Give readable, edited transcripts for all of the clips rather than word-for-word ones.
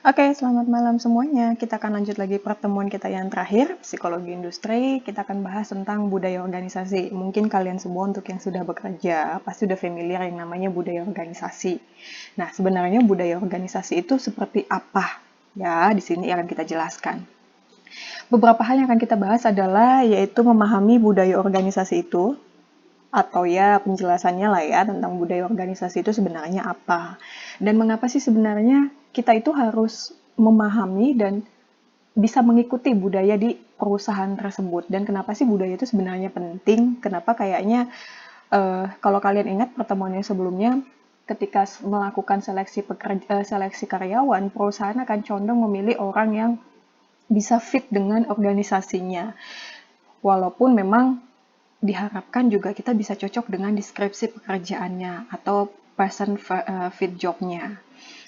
Oke, selamat malam semuanya. Kita akan lanjut lagi pertemuan kita yang terakhir, psikologi industri. Kita akan bahas tentang budaya organisasi. Mungkin kalian semua untuk yang sudah bekerja, pasti sudah familiar yang namanya budaya organisasi. Nah, sebenarnya budaya organisasi itu seperti apa? Ya, di sini akan kita jelaskan. Beberapa hal yang akan kita bahas adalah yaitu memahami budaya organisasi itu, atau ya penjelasannya lah ya tentang budaya organisasi itu sebenarnya apa. Dan mengapa sih sebenarnya kita itu harus memahami dan bisa mengikuti budaya di perusahaan tersebut. Dan kenapa sih budaya itu sebenarnya penting? Kenapa kayaknya kalau kalian ingat pertemuan yang sebelumnya, ketika melakukan seleksi karyawan, perusahaan akan condong memilih orang yang bisa fit dengan organisasinya. Walaupun memang diharapkan juga kita bisa cocok dengan deskripsi pekerjaannya atau person fit job-nya.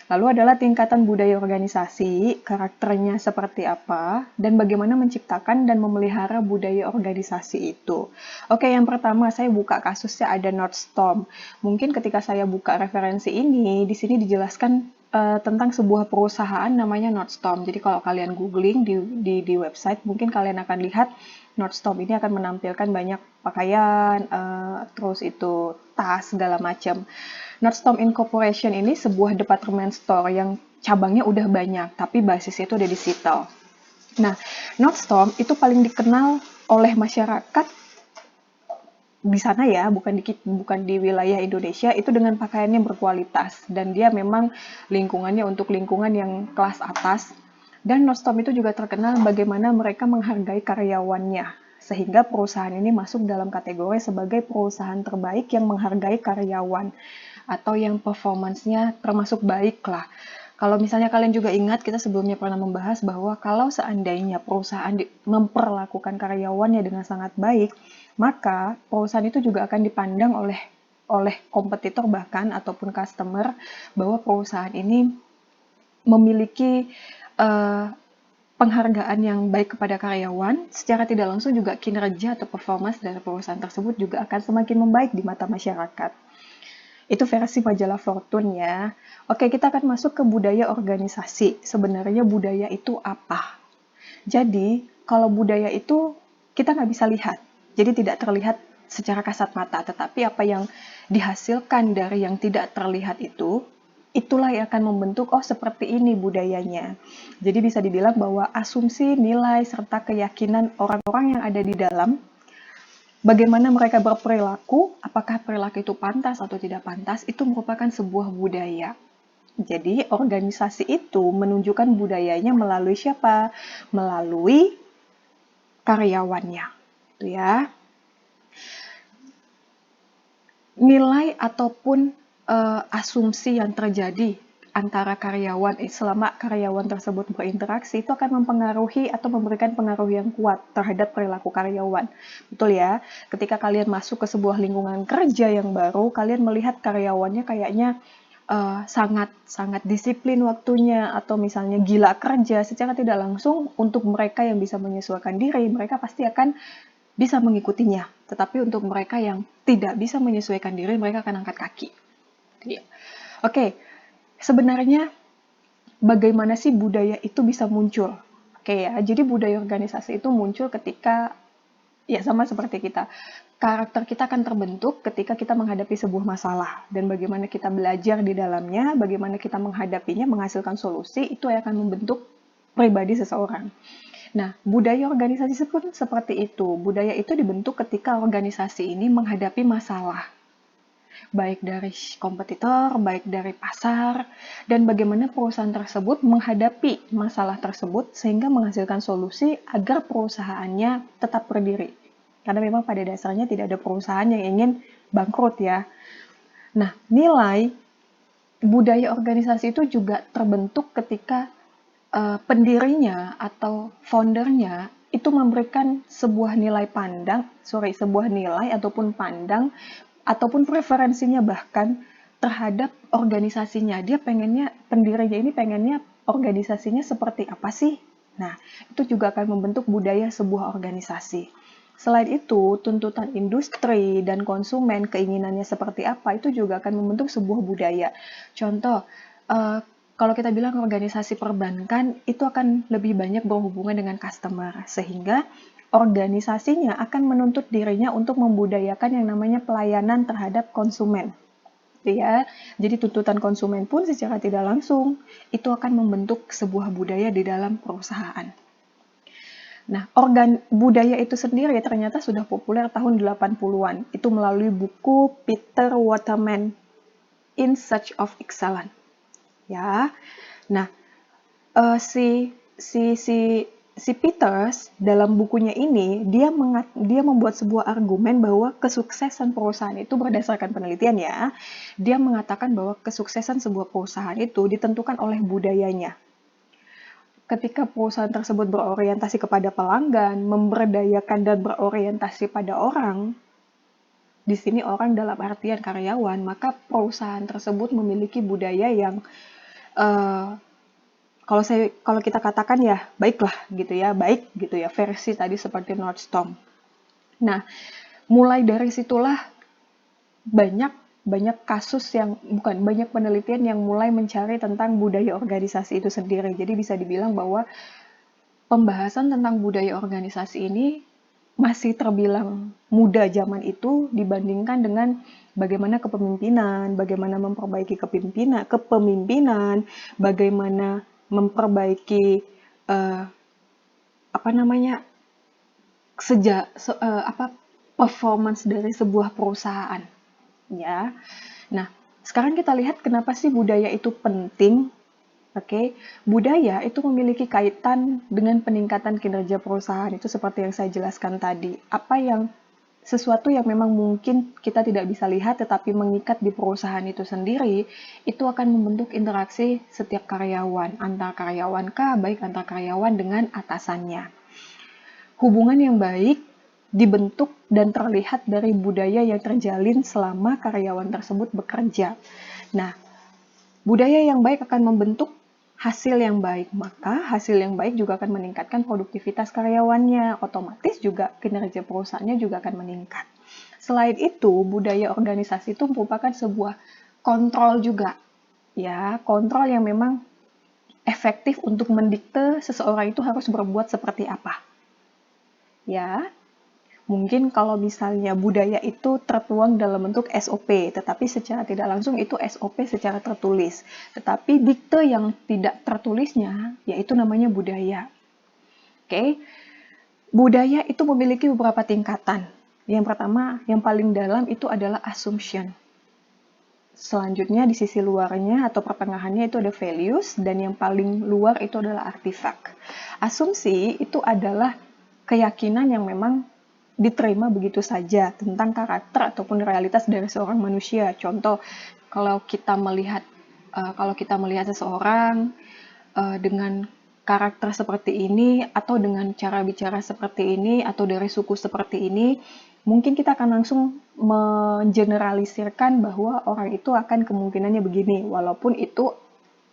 Lalu adalah tingkatan budaya organisasi, karakternya seperti apa, dan bagaimana menciptakan dan memelihara budaya organisasi itu. Oke, yang pertama saya buka kasusnya ada Nordstorm. Mungkin ketika saya buka referensi ini, di sini dijelaskan tentang sebuah perusahaan namanya Nordstorm. Jadi kalau kalian googling di website, mungkin kalian akan lihat Nordstorm ini akan menampilkan banyak pakaian, terus itu tas segala macam. Nordstorm Incorporation ini sebuah department store yang cabangnya udah banyak, tapi basisnya itu ada di Seattle. Nah, Nordstorm itu paling dikenal oleh masyarakat di sana ya, bukan di wilayah Indonesia, itu dengan pakaiannya berkualitas. Dan dia memang lingkungannya untuk lingkungan yang kelas atas. Dan Nordstorm itu juga terkenal bagaimana mereka menghargai karyawannya. Sehingga perusahaan ini masuk dalam kategori sebagai perusahaan terbaik yang menghargai karyawan atau yang performance-nya termasuk baik lah. Kalau misalnya kalian juga ingat, kita sebelumnya pernah membahas bahwa kalau seandainya perusahaan memperlakukan karyawannya dengan sangat baik, maka perusahaan itu juga akan dipandang oleh kompetitor bahkan ataupun customer bahwa perusahaan ini memiliki penghargaan yang baik kepada karyawan. Secara tidak langsung juga kinerja atau performance dari perusahaan tersebut juga akan semakin membaik di mata masyarakat. Itu versi majalah Fortune ya. Oke, kita akan masuk ke budaya organisasi. Sebenarnya budaya itu apa? Jadi, kalau budaya itu kita nggak bisa lihat. Jadi tidak terlihat secara kasat mata. Tetapi apa yang dihasilkan dari yang tidak terlihat itu, itulah yang akan membentuk, oh seperti ini budayanya. Jadi bisa dibilang bahwa asumsi, nilai, serta keyakinan orang-orang yang ada di dalam bagaimana mereka berperilaku, apakah perilaku itu pantas atau tidak pantas, itu merupakan sebuah budaya. Jadi, organisasi itu menunjukkan budayanya melalui siapa? Melalui karyawannya. Itu ya. Nilai ataupun asumsi yang terjadi antara karyawan selama karyawan tersebut berinteraksi itu akan mempengaruhi atau memberikan pengaruh yang kuat terhadap perilaku karyawan. Betul ya? Ketika kalian masuk ke sebuah lingkungan kerja yang baru, kalian melihat karyawannya kayaknya sangat disiplin waktunya atau misalnya gila kerja, secara tidak langsung untuk mereka yang bisa menyesuaikan diri, mereka pasti akan bisa mengikutinya. Tetapi untuk mereka yang tidak bisa menyesuaikan diri, mereka akan angkat kaki. Oke, sebenarnya bagaimana sih budaya itu bisa muncul? Oke ya, jadi budaya organisasi itu muncul ketika, ya sama seperti kita, karakter kita akan terbentuk ketika kita menghadapi sebuah masalah. Dan bagaimana kita belajar di dalamnya, bagaimana kita menghadapinya, menghasilkan solusi, itu akan membentuk pribadi seseorang. Nah, budaya organisasi pun seperti itu. Budaya itu dibentuk ketika organisasi ini menghadapi masalah. Baik dari kompetitor, baik dari pasar, dan bagaimana perusahaan tersebut menghadapi masalah tersebut sehingga menghasilkan solusi agar perusahaannya tetap berdiri. Karena memang pada dasarnya tidak ada perusahaan yang ingin bangkrut ya. Nah, nilai budaya organisasi itu juga terbentuk ketika pendirinya atau foundernya itu memberikan sebuah nilai ataupun pandang ataupun preferensinya bahkan terhadap organisasinya. Dia pendirinya ini pengennya organisasinya seperti apa sih? Nah, itu juga akan membentuk budaya sebuah organisasi. Selain itu, tuntutan industri dan konsumen keinginannya seperti apa itu juga akan membentuk sebuah budaya. Contoh, Kalau kita bilang organisasi perbankan, itu akan lebih banyak berhubungan dengan customer, sehingga organisasinya akan menuntut dirinya untuk membudayakan yang namanya pelayanan terhadap konsumen. Ya, jadi tuntutan konsumen pun secara tidak langsung itu akan membentuk sebuah budaya di dalam perusahaan. Nah, budaya itu sendiri ternyata sudah populer tahun 80-an. Itu melalui buku Peter Waterman, In Search of Excellence. Ya. Nah, si Peters dalam bukunya ini dia membuat sebuah argumen bahwa kesuksesan perusahaan itu berdasarkan penelitian ya. Dia mengatakan bahwa kesuksesan sebuah perusahaan itu ditentukan oleh budayanya. Ketika perusahaan tersebut berorientasi kepada pelanggan, memberdayakan dan berorientasi pada orang, di sini orang dalam artian karyawan, maka perusahaan tersebut memiliki budaya yang kalau kita katakan ya baiklah gitu ya, baik gitu ya, versi tadi seperti Nordstrom. Nah, mulai dari situlah banyak penelitian yang mulai mencari tentang budaya organisasi itu sendiri. Jadi bisa dibilang bahwa pembahasan tentang budaya organisasi ini masih terbilang muda zaman itu dibandingkan dengan bagaimana kepemimpinan, bagaimana memperbaiki kepemimpinan, bagaimana memperbaiki performance dari sebuah perusahaan, ya. Nah, sekarang kita lihat kenapa sih budaya itu penting. Oke, budaya itu memiliki kaitan dengan peningkatan kinerja perusahaan. Itu seperti yang saya jelaskan tadi. Sesuatu yang memang mungkin kita tidak bisa lihat tetapi mengikat di perusahaan itu sendiri, itu akan membentuk interaksi setiap karyawan, antar karyawan baik antar karyawan dengan atasannya. Hubungan yang baik dibentuk dan terlihat dari budaya yang terjalin selama karyawan tersebut bekerja. Nah, budaya yang baik akan membentuk hasil yang baik, maka hasil yang baik juga akan meningkatkan produktivitas karyawannya, otomatis juga kinerja perusahaannya juga akan meningkat. Selain itu, budaya organisasi itu merupakan sebuah kontrol juga, ya, kontrol yang memang efektif untuk mendikte seseorang itu harus berbuat seperti apa. Ya, mungkin kalau misalnya budaya itu tertuang dalam bentuk SOP, tetapi secara tidak langsung itu SOP secara tertulis. Tetapi dikte yang tidak tertulisnya, yaitu namanya budaya. Oke, budaya itu memiliki beberapa tingkatan. Yang pertama, yang paling dalam itu adalah assumption. Selanjutnya di sisi luarnya atau pertengahannya itu ada values, dan yang paling luar itu adalah artifact. Asumsi itu adalah keyakinan yang memang diterima begitu saja tentang karakter ataupun realitas dari seorang manusia. Contoh, kalau kita melihat seseorang dengan karakter seperti ini atau dengan cara bicara seperti ini atau dari suku seperti ini, mungkin kita akan langsung mengeneralisirkan bahwa orang itu akan kemungkinannya begini, walaupun itu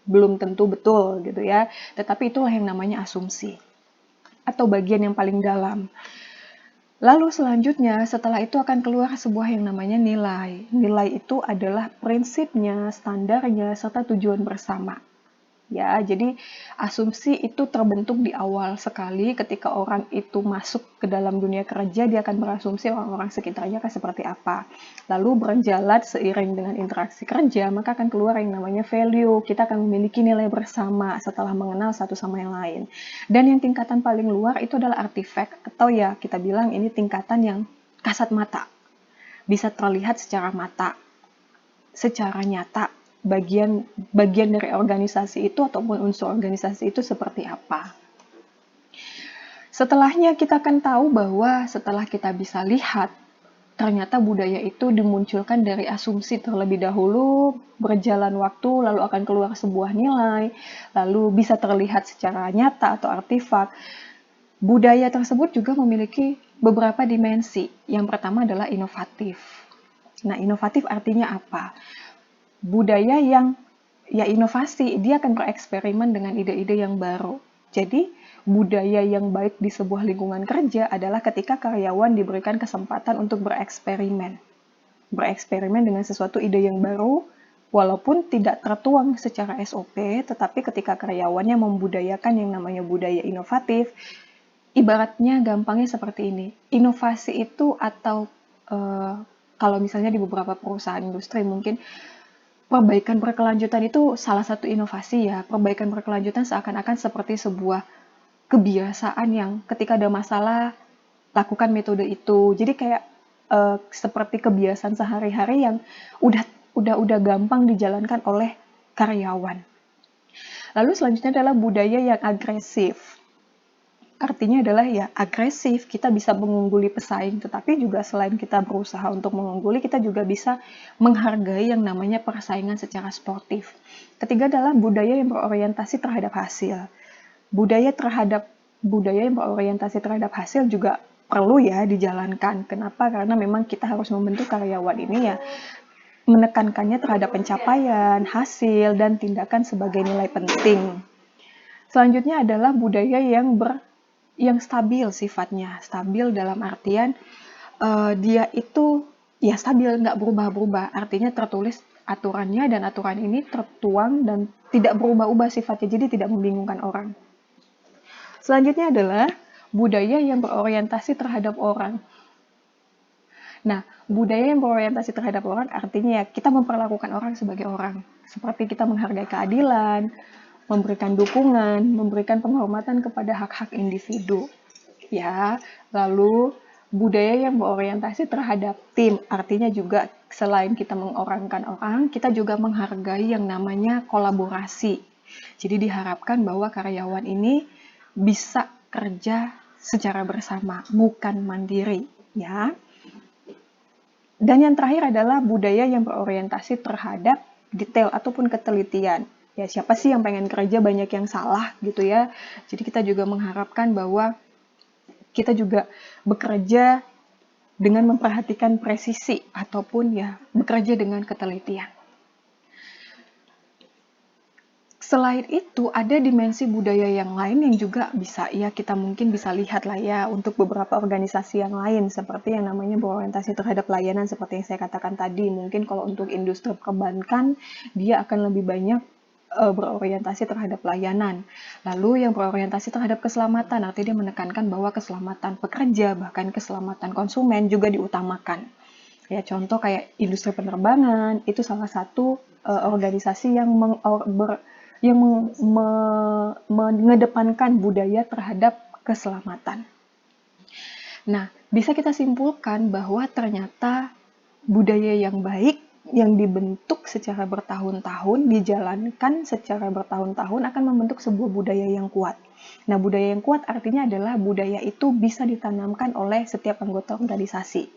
belum tentu betul gitu ya. Tetapi itulah yang namanya asumsi atau bagian yang paling dalam. Lalu selanjutnya, setelah itu akan keluar sebuah yang namanya nilai. Nilai itu adalah prinsipnya, standarnya, serta tujuan bersama. Ya, jadi asumsi itu terbentuk di awal sekali ketika orang itu masuk ke dalam dunia kerja, dia akan berasumsi orang-orang sekitarnya akan seperti apa. Lalu berjalan seiring dengan interaksi kerja, maka akan keluar yang namanya value. Kita akan memiliki nilai bersama setelah mengenal satu sama yang lain. Dan yang tingkatan paling luar itu adalah artifact, atau ya kita bilang ini tingkatan yang kasat mata. Bisa terlihat secara mata, secara nyata, bagian dari organisasi itu ataupun unsur organisasi itu seperti apa. Setelahnya kita akan tahu bahwa setelah kita bisa lihat, ternyata budaya itu dimunculkan dari asumsi terlebih dahulu, berjalan waktu, lalu akan keluar sebuah nilai, lalu bisa terlihat secara nyata atau artefak. Budaya tersebut juga memiliki beberapa dimensi. Yang pertama adalah inovatif. Nah, inovatif artinya apa? Budaya yang inovasi, dia akan bereksperimen dengan ide-ide yang baru. Jadi, budaya yang baik di sebuah lingkungan kerja adalah ketika karyawan diberikan kesempatan untuk bereksperimen. Bereksperimen dengan sesuatu ide yang baru, Walaupun tidak tertuang secara SOP, tetapi ketika karyawannya membudayakan yang namanya budaya inovatif, ibaratnya gampangnya seperti ini. Inovasi itu atau kalau misalnya di beberapa perusahaan industri mungkin perbaikan berkelanjutan itu salah satu inovasi ya. Perbaikan berkelanjutan seakan-akan seperti sebuah kebiasaan yang ketika ada masalah lakukan metode itu. Jadi kayak seperti kebiasaan sehari-hari yang udah gampang dijalankan oleh karyawan. Lalu selanjutnya adalah budaya yang agresif. Artinya adalah ya agresif, kita bisa mengungguli pesaing, tetapi juga selain kita berusaha untuk mengungguli, kita juga bisa menghargai yang namanya persaingan secara sportif. Ketiga adalah budaya yang berorientasi terhadap hasil. Budaya yang berorientasi terhadap hasil juga perlu ya dijalankan. Kenapa? Karena memang kita harus membentuk karyawan ini ya menekankannya terhadap pencapaian, hasil, dan tindakan sebagai nilai penting. Selanjutnya adalah budaya yang stabil sifatnya. Stabil dalam artian dia itu ya stabil, nggak berubah-ubah. Artinya tertulis aturannya dan aturan ini tertuang dan tidak berubah-ubah sifatnya, jadi tidak membingungkan orang. Selanjutnya adalah budaya yang berorientasi terhadap orang. Nah, budaya yang berorientasi terhadap orang artinya kita memperlakukan orang sebagai orang. Seperti kita menghargai keadilan, memberikan dukungan, memberikan penghormatan kepada hak-hak individu. Ya, lalu budaya yang berorientasi terhadap tim, artinya juga selain kita mengorangkan orang, kita juga menghargai yang namanya kolaborasi. Jadi diharapkan bahwa karyawan ini bisa kerja secara bersama, bukan mandiri, ya. Dan yang terakhir adalah budaya yang berorientasi terhadap detail ataupun ketelitian. Ya, siapa sih yang pengen kerja banyak yang salah gitu ya. Jadi kita juga mengharapkan bahwa kita juga bekerja dengan memperhatikan presisi ataupun ya bekerja dengan ketelitian. Selain itu, ada dimensi budaya yang lain yang juga bisa ya kita mungkin bisa lihat lah ya untuk beberapa organisasi yang lain seperti yang namanya berorientasi terhadap layanan seperti yang saya katakan tadi. Mungkin kalau untuk industri perbankan dia akan lebih banyak berorientasi terhadap layanan. Lalu yang berorientasi terhadap keselamatan, artinya dia menekankan bahwa keselamatan pekerja bahkan keselamatan konsumen juga diutamakan. Ya contoh kayak industri penerbangan itu salah satu organisasi yang mengedepankan budaya terhadap keselamatan. Nah, bisa kita simpulkan bahwa ternyata budaya yang baik yang dibentuk secara bertahun-tahun, dijalankan secara bertahun-tahun akan membentuk sebuah budaya yang kuat. Nah, budaya yang kuat artinya adalah budaya itu bisa ditanamkan oleh setiap anggota organisasi.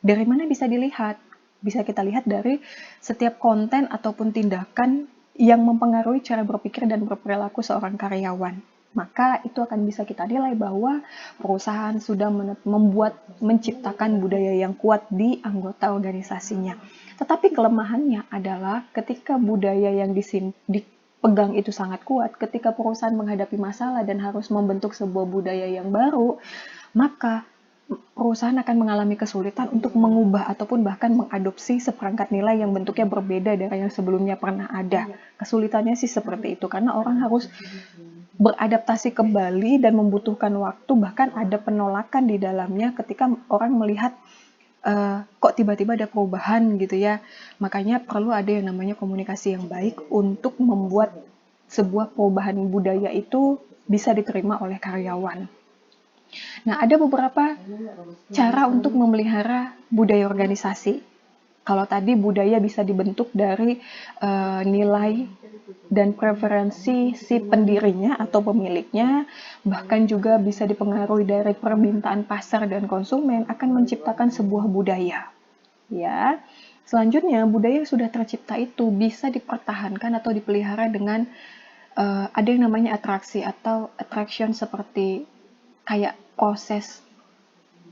Dari mana bisa dilihat? Bisa kita lihat dari setiap konten ataupun tindakan yang mempengaruhi cara berpikir dan berperilaku seorang karyawan. Maka itu akan bisa kita nilai bahwa perusahaan sudah menciptakan budaya yang kuat di anggota organisasinya. Tetapi kelemahannya adalah ketika budaya yang dipegang itu sangat kuat, ketika perusahaan menghadapi masalah dan harus membentuk sebuah budaya yang baru, maka perusahaan akan mengalami kesulitan untuk mengubah ataupun bahkan mengadopsi seperangkat nilai yang bentuknya berbeda dari yang sebelumnya pernah ada. Kesulitannya sih seperti itu, karena orang harus beradaptasi kembali dan membutuhkan waktu, bahkan ada penolakan di dalamnya ketika orang melihat kok tiba-tiba ada perubahan gitu ya. Makanya perlu ada yang namanya komunikasi yang baik untuk membuat sebuah perubahan budaya itu bisa diterima oleh karyawan. Nah, ada beberapa cara untuk memelihara budaya organisasi. Kalau tadi budaya bisa dibentuk dari nilai dan preferensi si pendirinya atau pemiliknya, bahkan juga bisa dipengaruhi dari permintaan pasar dan konsumen akan menciptakan sebuah budaya. Ya. Selanjutnya, budaya yang sudah tercipta itu bisa dipertahankan atau dipelihara dengan ada yang namanya atraksi atau attraction seperti kayak proses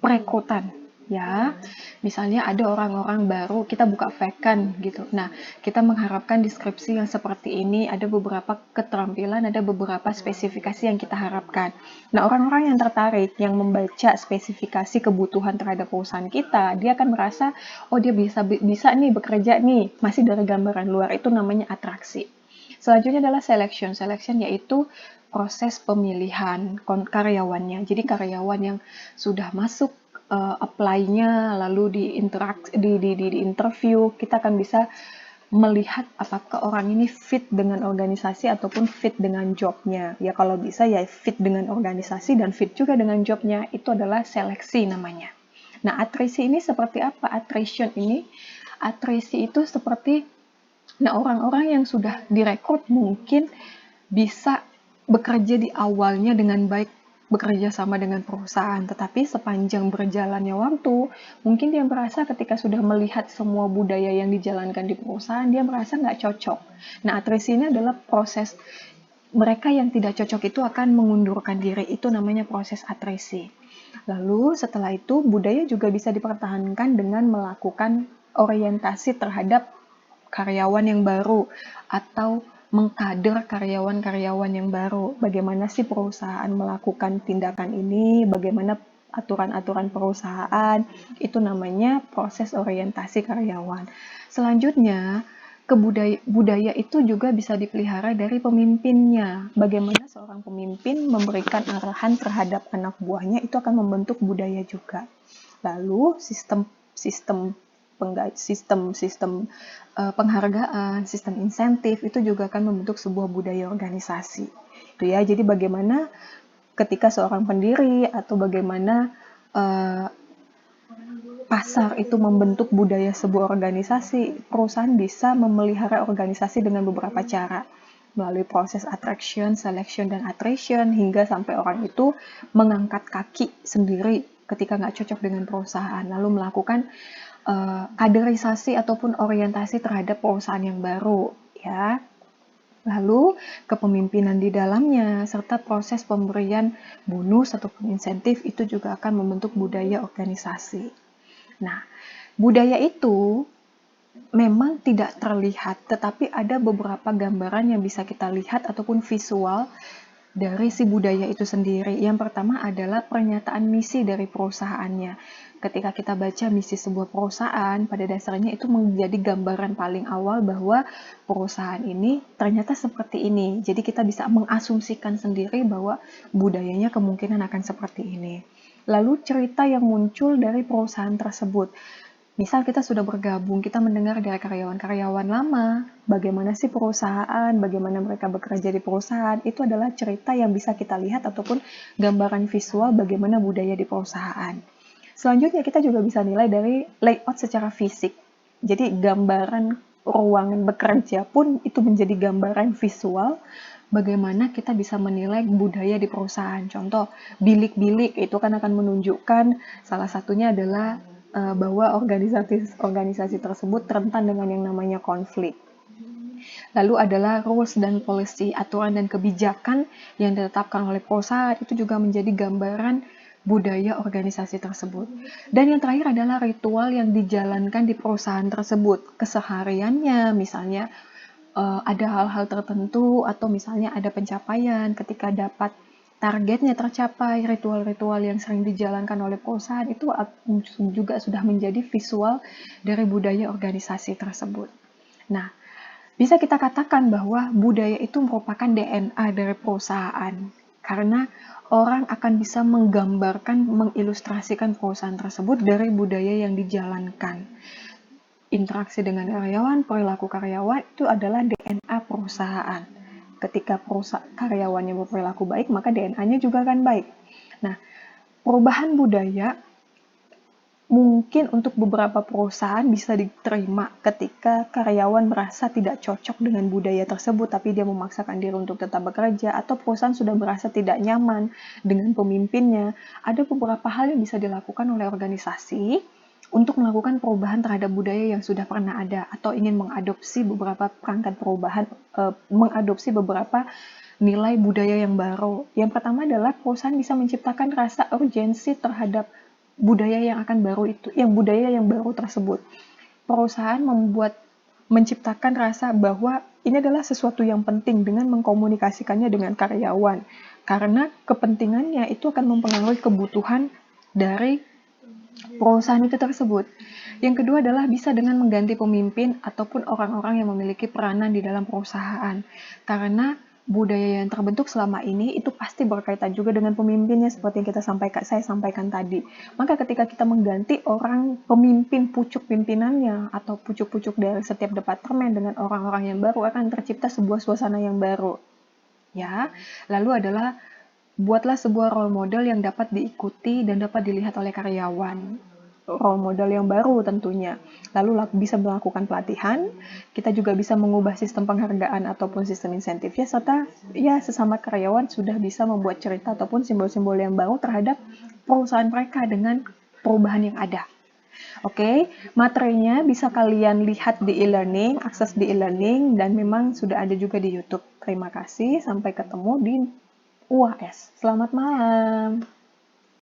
perekrutan. Ya, misalnya ada orang-orang baru, kita buka vacan gitu. Nah, kita mengharapkan deskripsi yang seperti ini, ada beberapa keterampilan, ada beberapa spesifikasi yang kita harapkan. Nah, orang-orang yang tertarik, yang membaca spesifikasi kebutuhan terhadap perusahaan kita, dia akan merasa, oh dia bisa nih bekerja nih, masih dari gambaran luar, itu namanya atraksi. Selanjutnya adalah selection. Selection yaitu proses pemilihan karyawannya. Jadi karyawan yang sudah masuk apply-nya, lalu di interview, kita akan bisa melihat apakah orang ini fit dengan organisasi ataupun fit dengan jobnya. Ya kalau bisa ya fit dengan organisasi dan fit juga dengan jobnya. Itu adalah seleksi namanya. Nah, atrisi ini seperti apa? Atrisi itu seperti, nah, orang-orang yang sudah direkrut mungkin bisa bekerja di awalnya dengan baik, bekerja sama dengan perusahaan, tetapi sepanjang berjalannya waktu, mungkin dia merasa ketika sudah melihat semua budaya yang dijalankan di perusahaan, dia merasa nggak cocok. Nah, atrisi ini adalah proses mereka yang tidak cocok itu akan mengundurkan diri, itu namanya proses atrisi. Lalu setelah itu, budaya juga bisa dipertahankan dengan melakukan orientasi terhadap karyawan yang baru atau mengkader karyawan-karyawan yang baru. Bagaimana sih perusahaan melakukan tindakan ini, bagaimana aturan-aturan perusahaan, itu namanya proses orientasi karyawan. Selanjutnya, budaya itu juga bisa dipelihara dari pemimpinnya. Bagaimana seorang pemimpin memberikan arahan terhadap anak buahnya, itu akan membentuk budaya juga. Lalu penghargaan, sistem insentif itu juga akan membentuk sebuah budaya organisasi. Itu ya. Jadi bagaimana ketika seorang pendiri atau bagaimana pasar itu membentuk budaya sebuah organisasi, perusahaan bisa memelihara organisasi dengan beberapa cara, melalui proses attraction, selection, dan attrition, hingga sampai orang itu mengangkat kaki sendiri ketika nggak cocok dengan perusahaan, lalu melakukan kaderisasi ataupun orientasi terhadap perusahaan yang baru, ya. Lalu kepemimpinan di dalamnya serta proses pemberian bonus ataupun insentif itu juga akan membentuk budaya organisasi. Nah, budaya itu memang tidak terlihat, tetapi ada beberapa gambaran yang bisa kita lihat ataupun visual dari si budaya itu sendiri. Yang pertama adalah pernyataan misi dari perusahaannya. Ketika kita baca misi sebuah perusahaan, pada dasarnya itu menjadi gambaran paling awal bahwa perusahaan ini ternyata seperti ini. Jadi kita bisa mengasumsikan sendiri bahwa budayanya kemungkinan akan seperti ini. Lalu cerita yang muncul dari perusahaan tersebut. Misal kita sudah bergabung, kita mendengar dari karyawan-karyawan lama, bagaimana sih perusahaan, bagaimana mereka bekerja di perusahaan, itu adalah cerita yang bisa kita lihat ataupun gambaran visual bagaimana budaya di perusahaan. Selanjutnya kita juga bisa nilai dari layout secara fisik. Jadi gambaran ruangan bekerja pun itu menjadi gambaran visual bagaimana kita bisa menilai budaya di perusahaan. Contoh, bilik-bilik itu kan akan menunjukkan salah satunya adalah bahwa organisasi tersebut rentan dengan yang namanya konflik. Lalu adalah rules dan policy, aturan dan kebijakan yang ditetapkan oleh perusahaan, itu juga menjadi gambaran budaya organisasi tersebut. Dan yang terakhir adalah ritual yang dijalankan di perusahaan tersebut. Kesehariannya, misalnya ada hal-hal tertentu atau misalnya ada pencapaian ketika dapat targetnya tercapai, ritual-ritual yang sering dijalankan oleh perusahaan itu juga sudah menjadi visual dari budaya organisasi tersebut. Nah, bisa kita katakan bahwa budaya itu merupakan DNA dari perusahaan, karena orang akan bisa menggambarkan, mengilustrasikan perusahaan tersebut dari budaya yang dijalankan. Interaksi dengan karyawan, perilaku karyawan itu adalah DNA perusahaan. Ketika karyawannya berperilaku baik, maka DNA-nya juga akan baik. Nah, perubahan budaya mungkin untuk beberapa perusahaan bisa diterima ketika karyawan merasa tidak cocok dengan budaya tersebut, tapi dia memaksakan diri untuk tetap bekerja, atau perusahaan sudah merasa tidak nyaman dengan pemimpinnya. Ada beberapa hal yang bisa dilakukan oleh organisasi untuk melakukan perubahan terhadap budaya yang sudah pernah ada, atau ingin mengadopsi beberapa perangkat perubahan, mengadopsi beberapa nilai budaya yang baru. Yang pertama adalah perusahaan bisa menciptakan rasa urgensi terhadap budaya yang baru tersebut. Perusahaan menciptakan rasa bahwa ini adalah sesuatu yang penting dengan mengkomunikasikannya dengan karyawan, karena kepentingannya itu akan mempengaruhi kebutuhan dari perusahaan itu tersebut. Yang kedua adalah bisa dengan mengganti pemimpin ataupun orang-orang yang memiliki peranan di dalam perusahaan. Karena budaya yang terbentuk selama ini itu pasti berkaitan juga dengan pemimpinnya seperti yang saya sampaikan tadi. Maka ketika kita mengganti orang pemimpin pucuk pimpinannya atau pucuk-pucuk dari setiap departemen dengan orang-orang yang baru, akan tercipta sebuah suasana yang baru. Ya, lalu adalah buatlah sebuah role model yang dapat diikuti dan dapat dilihat oleh karyawan. Role model yang baru tentunya. Lalu bisa melakukan pelatihan, kita juga bisa mengubah sistem penghargaan ataupun sistem insentifnya, serta ya sesama karyawan sudah bisa membuat cerita ataupun simbol-simbol yang baru terhadap perusahaan mereka dengan perubahan yang ada. Oke, materinya bisa kalian lihat di e-learning, akses di e-learning, dan memang sudah ada juga di YouTube. Terima kasih, sampai ketemu di UAS. Selamat malam.